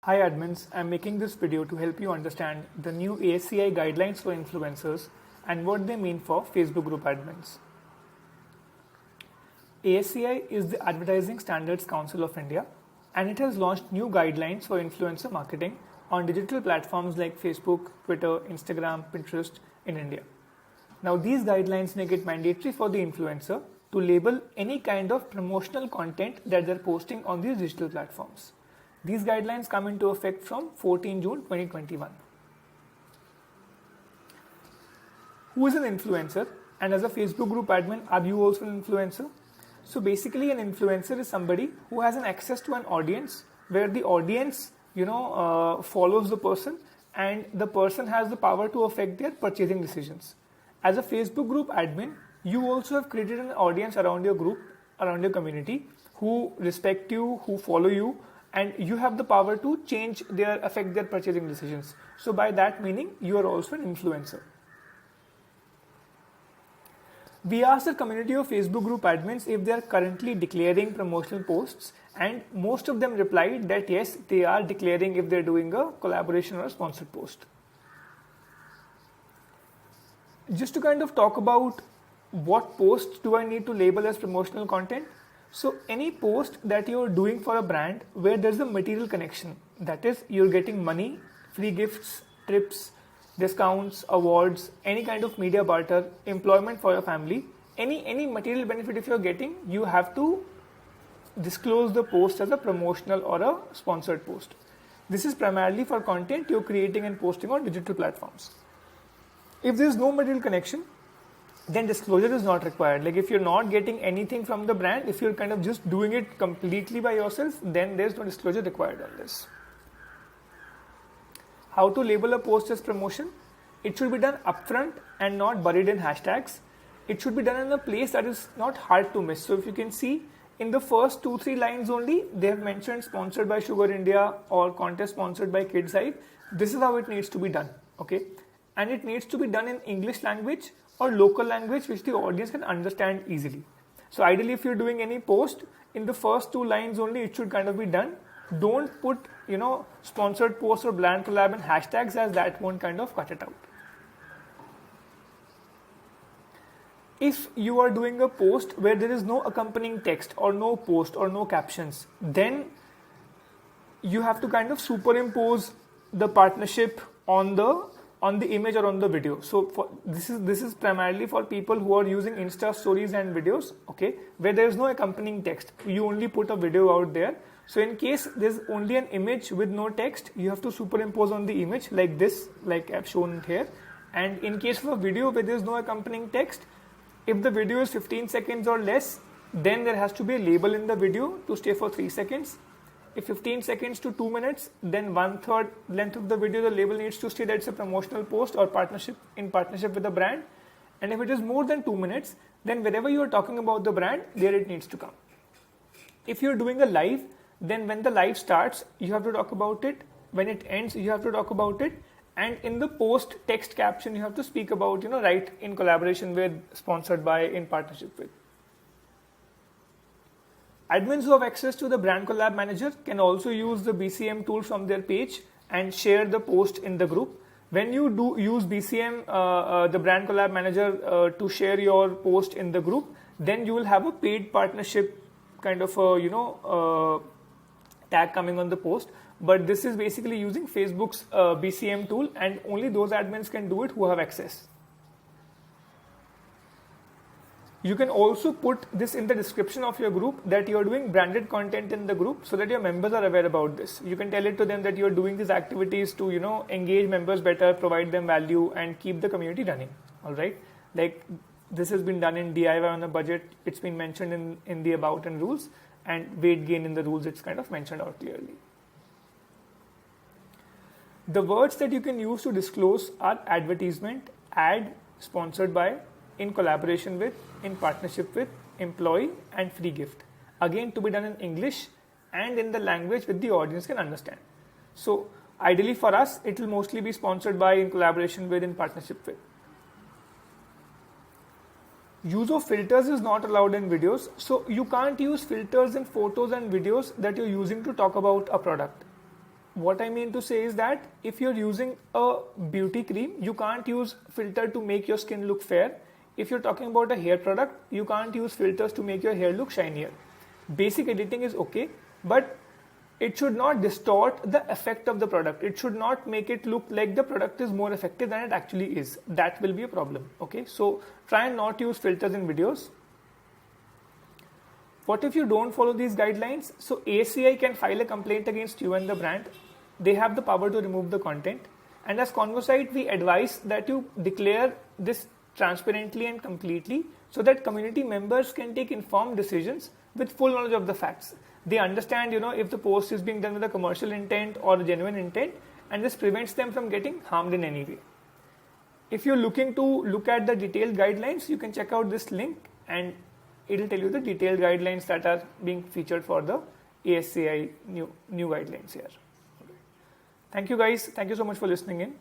Hi admins, I'm making this video to help you understand the new ASCI guidelines for influencers and what they mean for Facebook group admins. ASCI is the Advertising Standards Council of India and it has launched new guidelines for influencer marketing on digital platforms like Facebook, Twitter, Instagram, Pinterest in India. Now these guidelines make it mandatory for the influencer to label any kind of promotional content that they're posting on these digital platforms. These guidelines come into effect from 14 June 2021. Who is an influencer? And as a Facebook group admin, are you also an influencer? So basically an influencer is somebody who has an access to an audience where the audience follows the person and the person has the power to affect their purchasing decisions. As a Facebook group admin, you also have created an audience around your group, around your community who respect you, who follow you, and you have the power to affect their purchasing decisions. So by that meaning, you are also an influencer. We asked the community of Facebook group admins if they are currently declaring promotional posts, and most of them replied that yes, they are declaring if they're doing a collaboration or a sponsored post. Just to kind of talk about what posts do I need to label as promotional content. So any post that you're doing for a brand where there's a material connection, that is you're getting money, free gifts, trips, discounts, awards, any kind of media barter, employment for your family, any material benefit if you're getting, you have to disclose the post as a promotional or a sponsored post. This is primarily for content you're creating and posting on digital platforms. If there's no material connection, then disclosure is not required. Like if you're not getting anything from the brand, if you're kind of just doing it completely by yourself, then there's no disclosure required on this. How to label a post as promotion? It should be done upfront and not buried in hashtags. It should be done in a place that is not hard to miss. So if you can see in the first 2-3 lines only, they have mentioned sponsored by Sugar India or contest sponsored by Kids Hive. This is how it needs to be done. Okay. And it needs to be done in English language or local language which the audience can understand easily. So ideally if you're doing any post, in the first 2 lines only it should kind of be done. Don't put sponsored post or brand collab and hashtags, as that won't kind of cut it out. If you are doing a post where there is no accompanying text or no post or no captions, then you have to kind of superimpose the partnership on the image or on the video. So this is primarily for people who are using Insta stories and videos, okay, where there is no accompanying text. You only put a video out there. So in case there's only an image with no text, you have to superimpose on the image like this, like I've shown here. And in case of a video where there's no accompanying text, if the video is 15 seconds or less, then there has to be a label in the video to stay for 3 seconds. If 15 seconds to 2 minutes, then 1/3 length of the video, the label needs to stay that it's a promotional post or in partnership with the brand. And if it is more than 2 minutes, then wherever you are talking about the brand, there it needs to come. If you're doing a live, then when the live starts, you have to talk about it. When it ends, you have to talk about it. And in the post text caption, you have to speak about, write in collaboration with, sponsored by, in partnership with. Admins who have access to the Brand Collab Manager can also use the BCM tool from their page and share the post in the group. When you do use BCM, the Brand Collab Manager, to share your post in the group, then you will have a paid partnership kind of tag coming on the post. But this is basically using Facebook's BCM tool, and only those admins can do it who have access. You can also put this in the description of your group that you're doing branded content in the group so that your members are aware about this. You can tell it to them that you're doing these activities to, engage members better, provide them value and keep the community running. All right. Like this has been done in DIY on a budget. It's been mentioned in the about and rules, and weight gain in the rules. It's kind of mentioned out clearly. The words that you can use to disclose are advertisement, ad, sponsored by, in collaboration with, in partnership with, employee and free gift. Again, to be done in English and in the language which the audience can understand. So ideally for us, it will mostly be sponsored by, in collaboration with, in partnership with. Use of filters is not allowed in videos. So you can't use filters in photos and videos that you're using to talk about a product. What I mean to say is that if you're using a beauty cream, you can't use filter to make your skin look fair. If you're talking about a hair product, you can't use filters to make your hair look shinier. Basic editing is okay, but it should not distort the effect of the product. It should not make it look like the product is more effective than it actually is. That will be a problem. Okay, so try and not use filters in videos. What if you don't follow these guidelines? So ASCI can file a complaint against you and the brand. They have the power to remove the content. And as Convosite, we advise that you declare this transparently and completely so that community members can take informed decisions with full knowledge of the facts. They understand, if the post is being done with a commercial intent or a genuine intent, and this prevents them from getting harmed in any way. If you're looking to look at the detailed guidelines, you can check out this link and it will tell you the detailed guidelines that are being featured for the ASCI new guidelines here. Thank you guys. Thank you so much for listening in.